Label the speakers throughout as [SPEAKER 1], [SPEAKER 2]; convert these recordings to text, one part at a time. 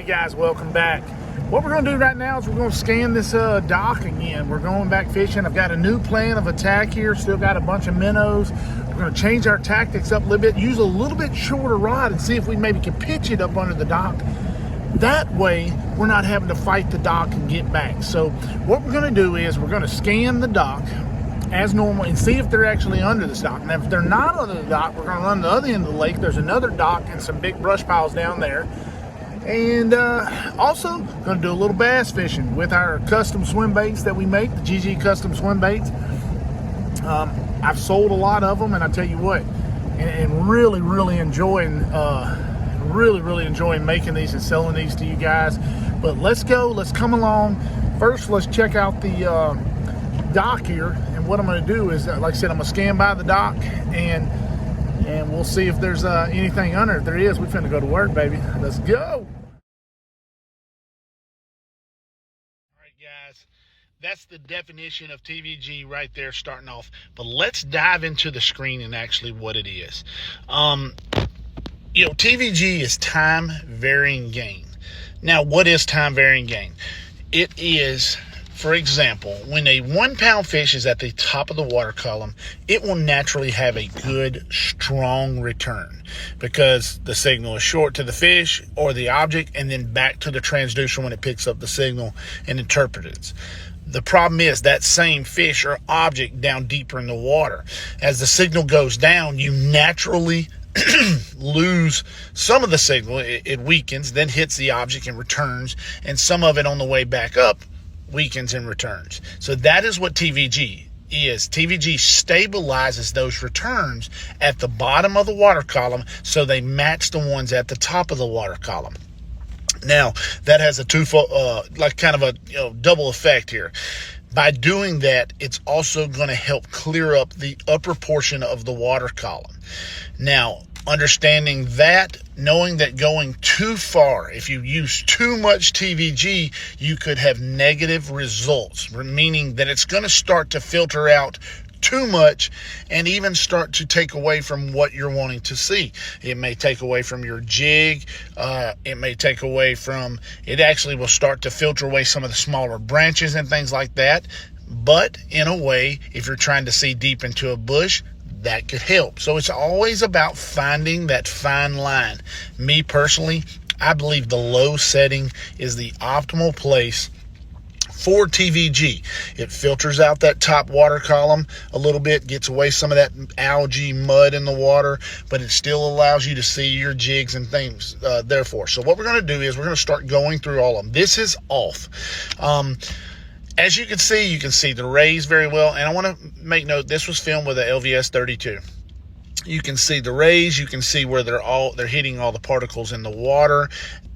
[SPEAKER 1] guys, welcome back. What we're going to do right now is we're going to scan this dock again. We're going back fishing. I've got a new plan of attack here. Still got a bunch of minnows. We're going to change our tactics up a little bit, use a little bit shorter rod and see if we maybe can pitch it up under the dock. That way we're not having to fight the dock and get back. So what we're going to do is we're going to scan the dock as normal and see if they're actually under this dock. Now if they're not under the dock, we're going to run the other end of the lake. There's another dock and some big brush piles down there. And also going to do a little bass fishing with our custom swim baits that we make, the GG custom swim baits. I've sold a lot of them, and I tell you what, and really enjoying making these and selling these to you guys. But let's come along. First, let's check out the dock here. And what I'm going to do is, like I said, I'm going to scan by the dock and we'll see if there's anything under it. If there is, we're finna go to work, baby. Let's go. All right, guys. That's the definition of TVG right there starting off. But let's dive into the screen and actually what it is. TVG is time varying gain. Now, what is time varying gain? It is, for example, when a 1 pound fish is at the top of the water column, it will naturally have a good, strong return because the signal is short to the fish or the object and then back to the transducer when it picks up the signal and interprets it. The problem is that same fish or object down deeper in the water. As the signal goes down, you naturally lose some of the signal. It weakens, then hits the object and returns, and some of it on the way back up weakens and returns. So that is what TVG is. TVG stabilizes those returns at the bottom of the water column so they match the ones at the top of the water column. Now that has a twofold, double effect here. By doing that, it's also going to help clear up the upper portion of the water column. Now, understanding that, knowing that going too far, if you use too much TVG, you could have negative results, meaning that it's going to start to filter out too much and even start to take away from what you're wanting to see. It may take away from your jig. It actually will start to filter away some of the smaller branches and things like that. But in a way, if you're trying to see deep into a bush, that could help. So it's always about finding that fine line. Me personally, I believe the low setting is the optimal place for TVG. It filters out that top water column a little bit, gets away some of that algae mud in the water, but it still allows you to see your jigs and things therefore. So what we're going to do is we're going to start going through all of them. This is off. As you can see the rays very well, and I want to make note, this was filmed with a LVS 32. You can see the rays, you can see where they're hitting all the particles in the water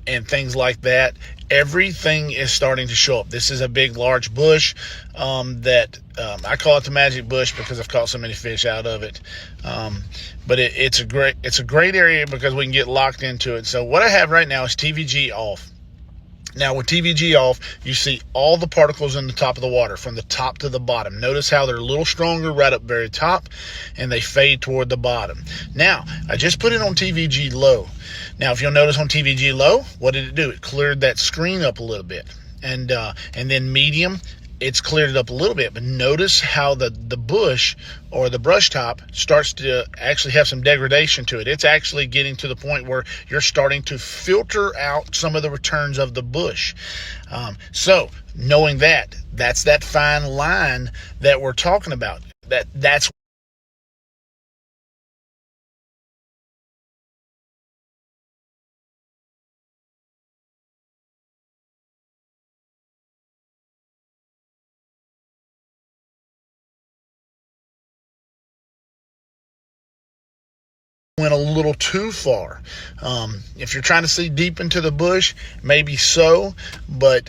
[SPEAKER 1] and things like that. Everything is starting to show up. This is a big, large bush that I call it the magic bush because I've caught so many fish out of it. But it's a great area because we can get locked into it. So what I have right now is TVG off. Now with TVG off, you see all the particles in the top of the water from the top to the bottom. Notice how they're a little stronger right up very top and they fade toward the bottom. Now, I just put it on TVG low. Now, if you'll notice on TVG low, what did it do? It cleared that screen up a little bit. And then medium, it's cleared it up a little bit, but notice how the bush or the brush top starts to actually have some degradation to it. It's actually getting to the point where you're starting to filter out some of the returns of the bush. So knowing that's that fine line that we're talking about. That's went a little too far. If you're trying to see deep into the bush, maybe so, but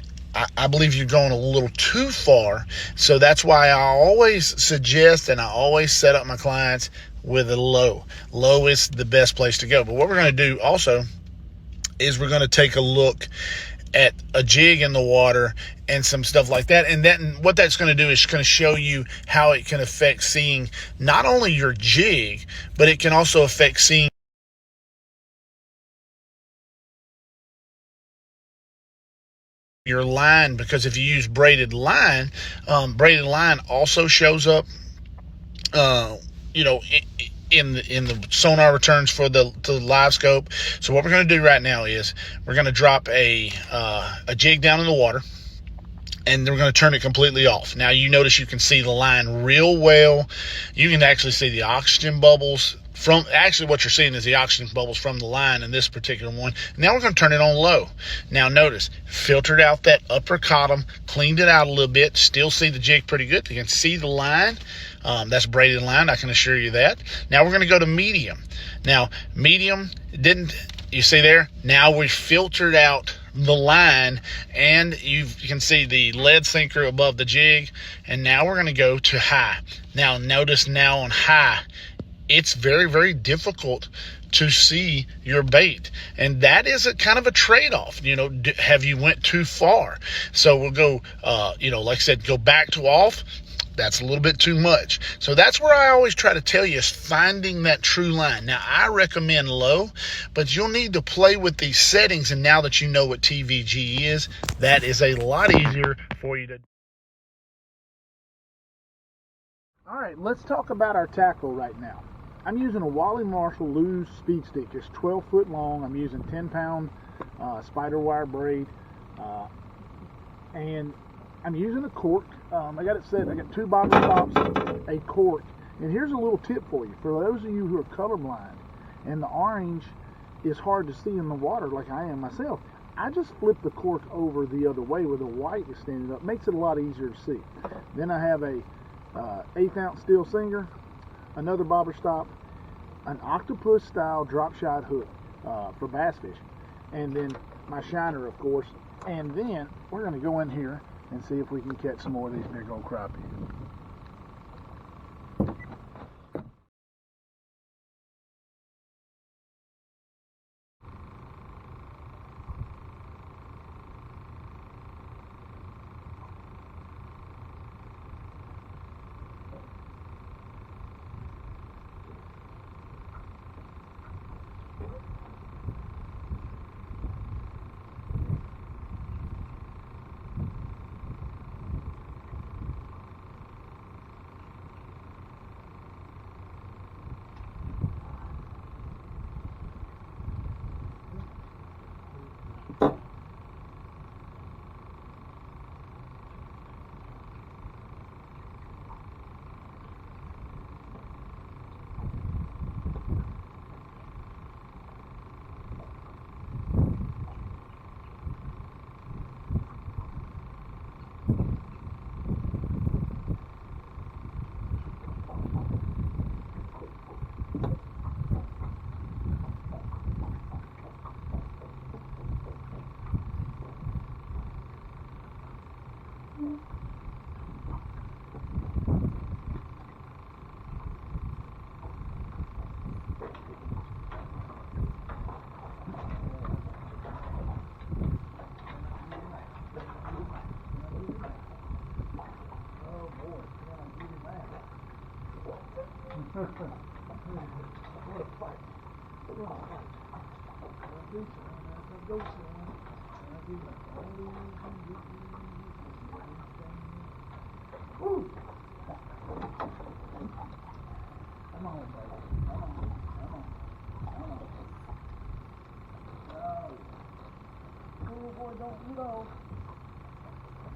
[SPEAKER 1] I believe you're going a little too far. So that's why I always suggest and I always set up my clients with a low. Low is the best place to go. But what we're going to do also is we're going to take a look at a jig in the water and some stuff like that. And then what that's going to do is going to show you how it can affect seeing not only your jig, but it can also affect seeing your line, because if you use braided line also shows up, you know, in the sonar returns for the Livescope. So what we're going to do right now is we're going to drop a jig down in the water, and we're going to turn it completely off. Now you notice you can see the line real well. You can actually see the oxygen bubbles from, actually what you're seeing is the oxygen bubbles from the line in this particular one. Now we're going to turn it on low. Now notice, filtered out that upper column, cleaned it out a little bit, still see the jig pretty good. You can see the line. That's braided line, I can assure you that. Now we're going to go to medium. Now medium, you see there? Now we've filtered out the line, and you can see the lead sinker above the jig. And now we're going to go to high. Now notice now on high, it's very, very difficult to see your bait, and that is a kind of a trade-off. You know, have you went too far? So we'll go, you know, like I said, go back to off. That's a little bit too much. So that's where I always try to tell you, is finding that true line. Now I recommend low, but you'll need to play with these settings, and now that you know what TVG is, that is a lot easier for you to. All right, let's talk about our tackle right now. I'm using a Wally Marshall Lose Speed Stick. It's 12 foot long. I'm using 10-pound spider wire braid, and I'm using a cork. I got it set. I got 2 bobber stops, a cork, and here's a little tip for you. For those of you who are colorblind and the orange is hard to see in the water, like I am myself, I just flip the cork over the other way where the white is standing up. Makes it a lot easier to see. Then I have a 1/8 ounce steel singer, another bobber stop, an octopus style drop shot hook for bass fishing, and then my shiner, of course. And then we're going to go in here and see if we can catch some more of these big old crappie.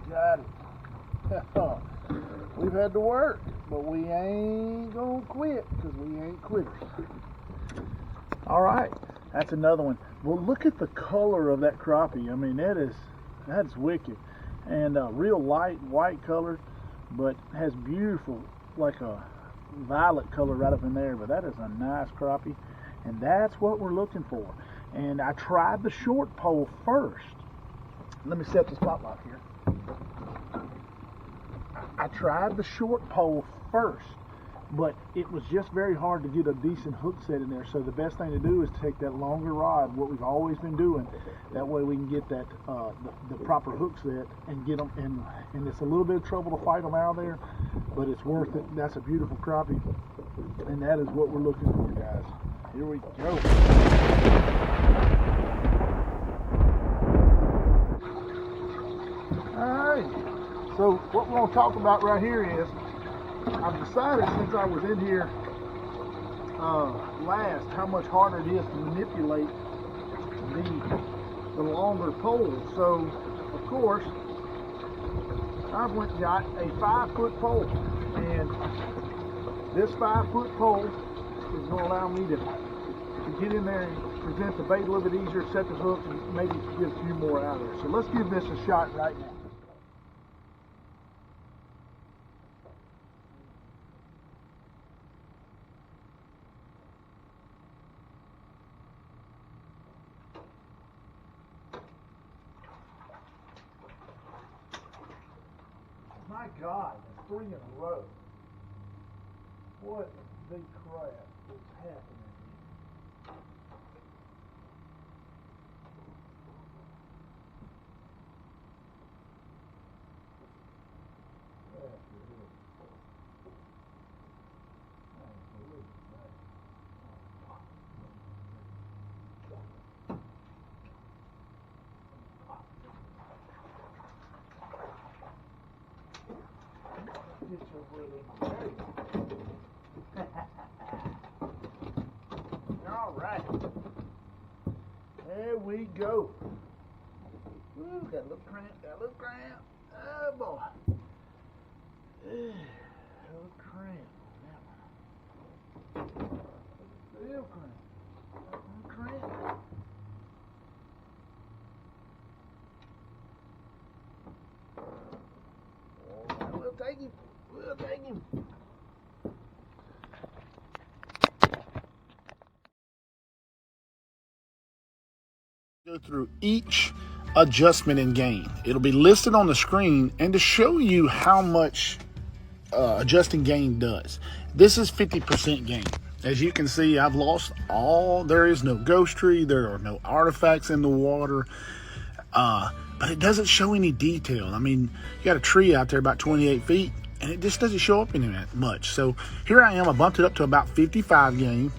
[SPEAKER 1] Got it. We've had to work, but we ain't gonna quit, because we ain't quitters. All right, that's another one. Well, look at the color of that crappie. I mean, that's wicked, and real light white color, but has beautiful, like a violet color right up in there. But that is a nice crappie, and that's what we're looking for. And I tried the short pole first. Let me set the spotlight here. I tried the short pole first, but it was just very hard to get a decent hook set in there. So the best thing to do is take that longer rod, what we've always been doing. That way we can get that the proper hook set and get them. And it's a little bit of trouble to fight them out of there, but it's worth it. That's a beautiful crappie, and that is what we're looking for, guys. Here we go.
[SPEAKER 2] So what we're going to talk about right here is, I've decided since I was in here last how much harder it is to manipulate the longer pole. So of course I've went and got a 5-foot pole, and this 5-foot pole is going to allow me to get in there and present the bait a little bit easier, set the hook, and maybe get a few more out of there. So let's give this a shot right now. My God, 3 in a row. What the crap is happening here? All right, there we go. Ooh, got a little cramp, Oh boy, a little cramp on that one. Still cramp. Oh, we'll take him.
[SPEAKER 1] Go through each adjustment and gain. It'll be listed on the screen, and to show you how much adjusting gain does. This is 50% gain. As you can see, I've lost all. There is no ghost tree. There are no artifacts in the water. But it doesn't show any detail. I mean, you got a tree out there about 28 feet, and it just doesn't show up any that much. So here I am. I bumped it up to about 55 gain.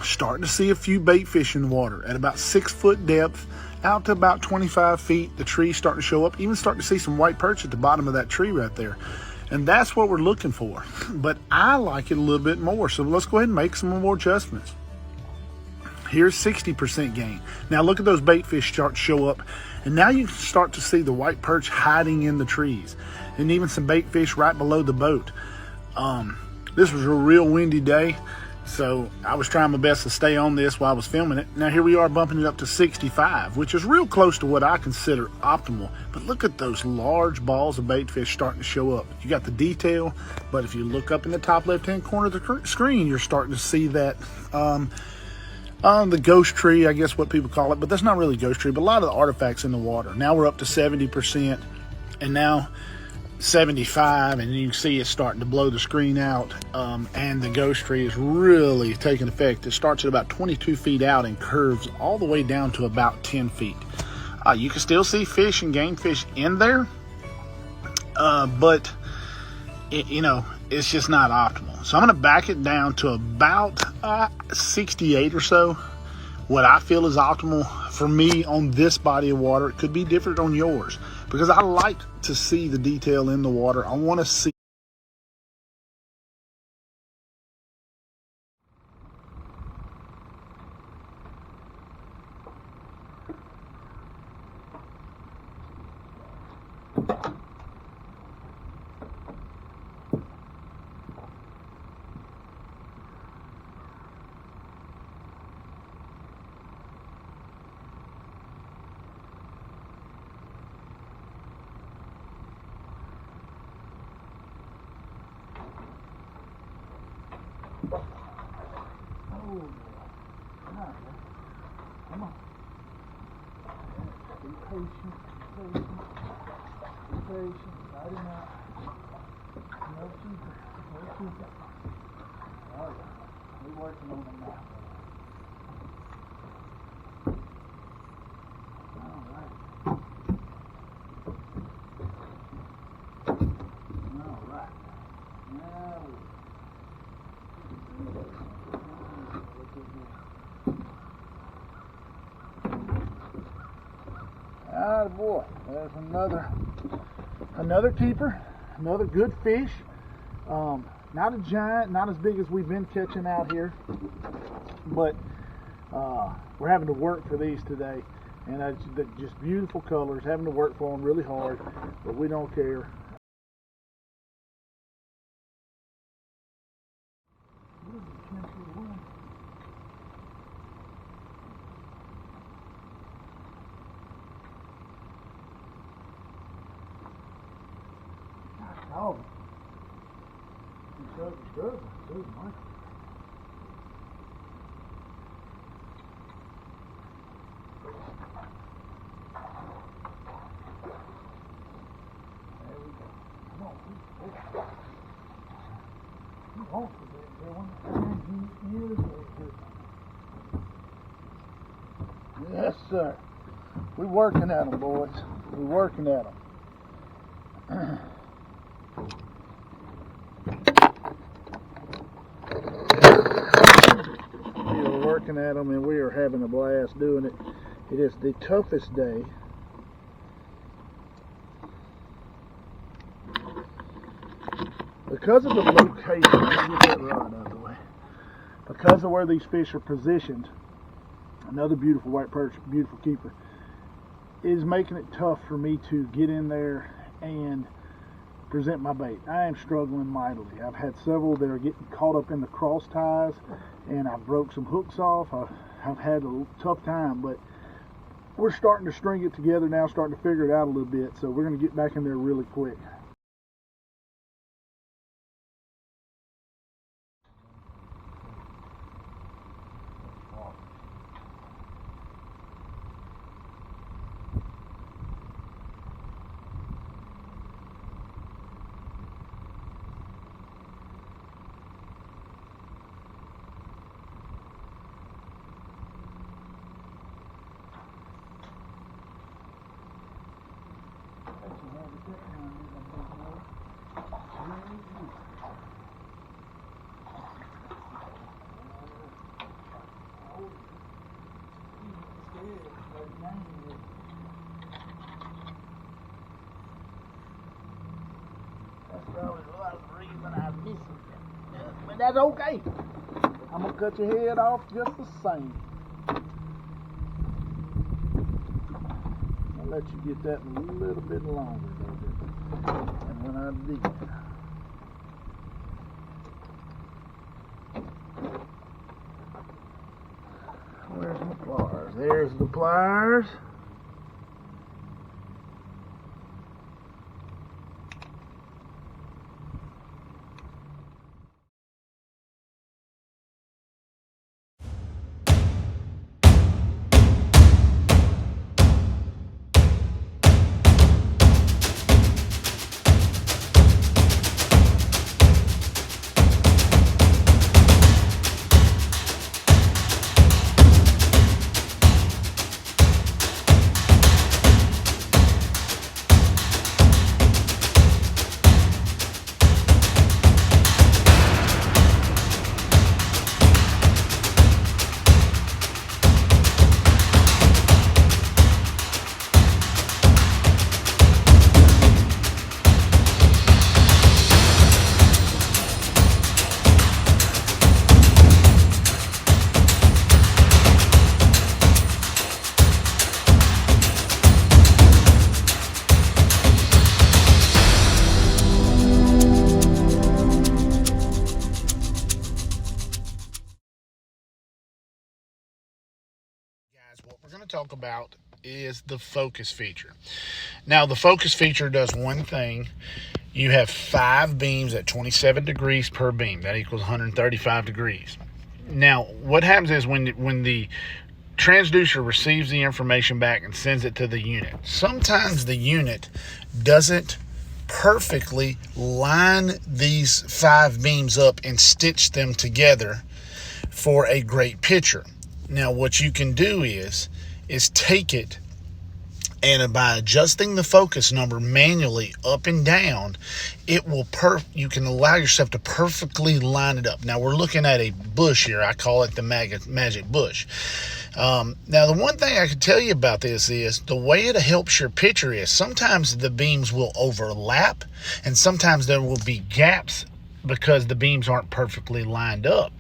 [SPEAKER 1] Starting to see a few bait fish in the water at about 6-foot depth, out to about 25 feet. The tree's starting to show up. Even starting to see some white perch at the bottom of that tree right there. And that's what we're looking for. But I like it a little bit more. So let's go ahead and make some more adjustments. Here's 60% gain. Now look at those bait fish start to show up. And now you can start to see the white perch hiding in the trees. And even some bait fish right below the boat. This was a real windy day. So I was trying my best to stay on this while I was filming it. Now here we are bumping it up to 65, which is real close to what I consider optimal. But look at those large balls of bait fish starting to show up. You got the detail, but if you look up in the top left-hand corner of the screen, you're starting to see that the ghost tree, I guess what people call it, but that's not really ghost tree, but a lot of the artifacts in the water. Now we're up to 70%, and now 75, and you can see it's starting to blow the screen out, and the ghost tree is really taking effect. It starts at about 22 feet out and curves all the way down to about 10 feet. You can still see fish and game fish in there, but it's just not optimal. So I'm going to back it down to about 68 or so. What I feel is optimal for me on this body of water. It could be different on yours, because I like to see the detail in the water. I want to see. Come on. Be patient. Be patient. Light him out. No cheaper. All right. We're working on them now. All right. Now boy, there's another
[SPEAKER 2] Another keeper, another good fish. Not a giant, not as big as we've been catching out here, but we're having to work for these today. And just beautiful colors, having to work for them really hard, but we don't care. Oh, good, Mike. Yes, sir. We're working at them, boys. We're working at them. We are working at them, and we are having a blast doing it. It is the toughest day. Because of the location, let me get that rod out of the way. Because of where these fish are positioned, another beautiful white perch, beautiful keeper, is making it tough for me to get in there and present my bait. I am struggling mightily. I've had several that are getting caught up in the cross ties, and I broke some hooks off. I've had a tough time, but we're starting to string it together now, starting to figure it out a little bit, so we're going to get back in there really quick. That's probably a lot of the reason I miss it. But that's okay. I'm going to cut your head off just the same. I'll let you get that a little bit longer, though, and when I dig. Where's my pliers? There's the pliers. What we're going to talk about is the focus feature. Now, the focus feature does one thing. You have 5 beams at 27 degrees per beam. That equals 135 degrees. Now, what happens is when the transducer receives the information back and sends it to the unit, sometimes the unit doesn't perfectly line these 5 beams up and stitch them together for a great picture. Now, what you can do is take it
[SPEAKER 1] And by adjusting the focus number manually up and down, it will you can allow yourself to perfectly line it up. Now we're looking at a bush here. I call it the magic bush. Now the one thing I can tell you about this is the way it helps your picture is sometimes the beams will overlap and sometimes there will be gaps because the beams aren't perfectly lined up.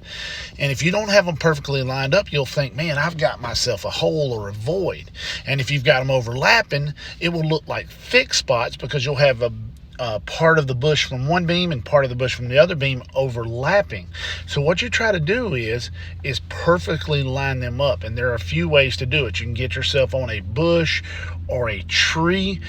[SPEAKER 1] And if you don't have them perfectly lined up, you'll think, man, I've got myself a hole or a void. And if you've got them overlapping, it will look like thick spots because you'll have a part of the bush from one beam and part of the bush from the other beam overlapping. So what you try to do is perfectly line them up. And there are a few ways to do it. You can get yourself on a bush or a tree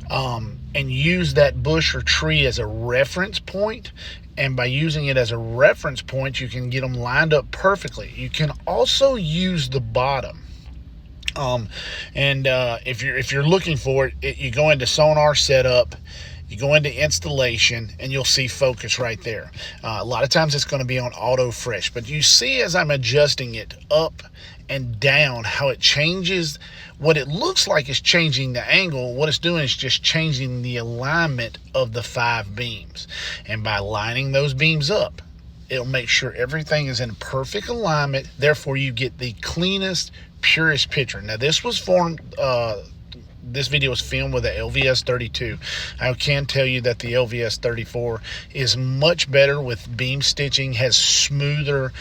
[SPEAKER 1] and use that bush or tree as a reference point. And by using it as a reference point, you can get them lined up perfectly. You can also use the bottom. If you're looking for it, you go into Sonar setup, you go into installation, and you'll see focus right there. A lot of times it's going to be on auto fresh, but you see as I'm adjusting it up and down how it changes. What it looks like is changing the angle. What it's doing is just changing the alignment of the 5 beams. And by lining those beams up, it'll make sure everything is in perfect alignment. Therefore, you get the cleanest, purest picture. Now, this video was filmed with the LVS 32. I can tell you that the LVS 34 is much better with beam stitching, has smoother.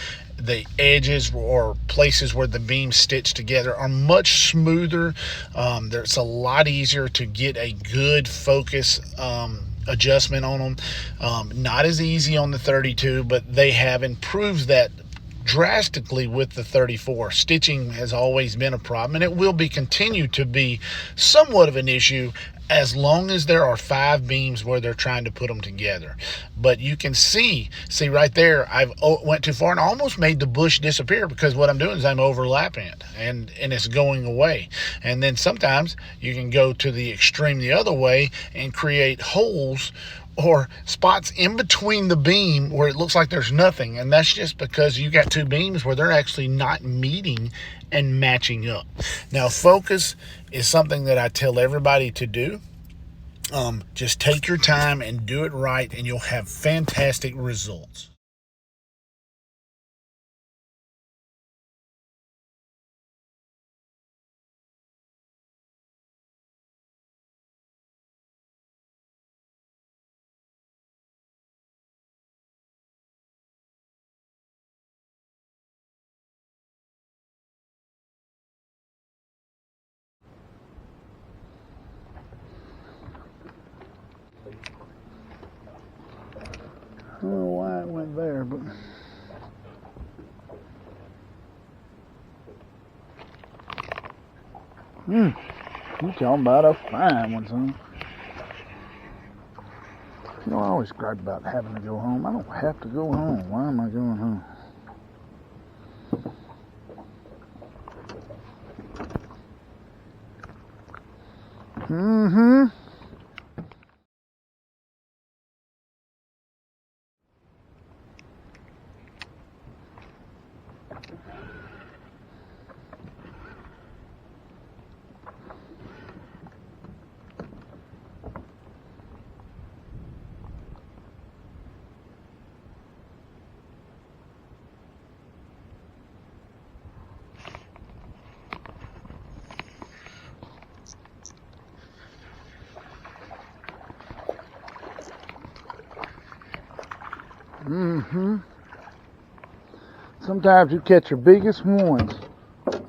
[SPEAKER 1] The edges or places where the beams stitch together are much smoother. It's a lot easier to get a good focus adjustment on them. Not as easy on the 32, but they have improved that drastically with the 34. Stitching has always been a problem, and it will be continued to be somewhat of an issue as long as there are 5 beams where they're trying to put them together. But you can see right there, I've went too far and almost made the bush disappear because what I'm doing is I'm overlapping it and it's going away. And then sometimes you can go to the extreme the other way and create holes or spots in between the beam where it looks like there's nothing, and that's just because you got 2 beams where they're actually not meeting and matching up. Now, focus is something that I tell everybody to do. Just take your time and do it right, and you'll have fantastic results. I don't know why it went there, but you talking about a fine one, son. You know, I always gripe about having to go home. I don't have to go home. Why am I going home? Sometimes you catch your biggest ones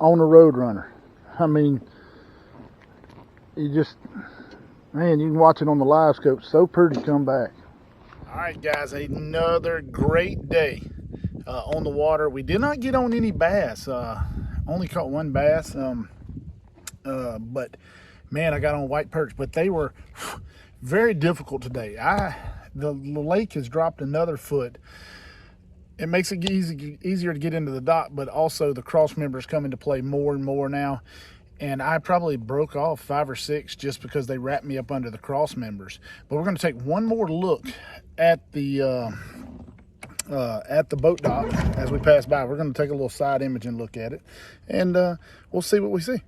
[SPEAKER 1] on the Roadrunner. I mean, you just, man, you can watch it on the Livescope. So pretty come back. All right, guys, another great day on the water. We did not get on any bass. Only caught 1 bass. But man, I got on white perch. But they were very difficult today. The lake has dropped another foot. It makes it easier to get into the dock, but also the cross members come into play more and more now. And I probably broke off 5 or 6 just because they wrapped me up under the cross members. But we're going to take one more look at the boat dock as we pass by. We're going to take a little side image and look at it, and we'll see what we see.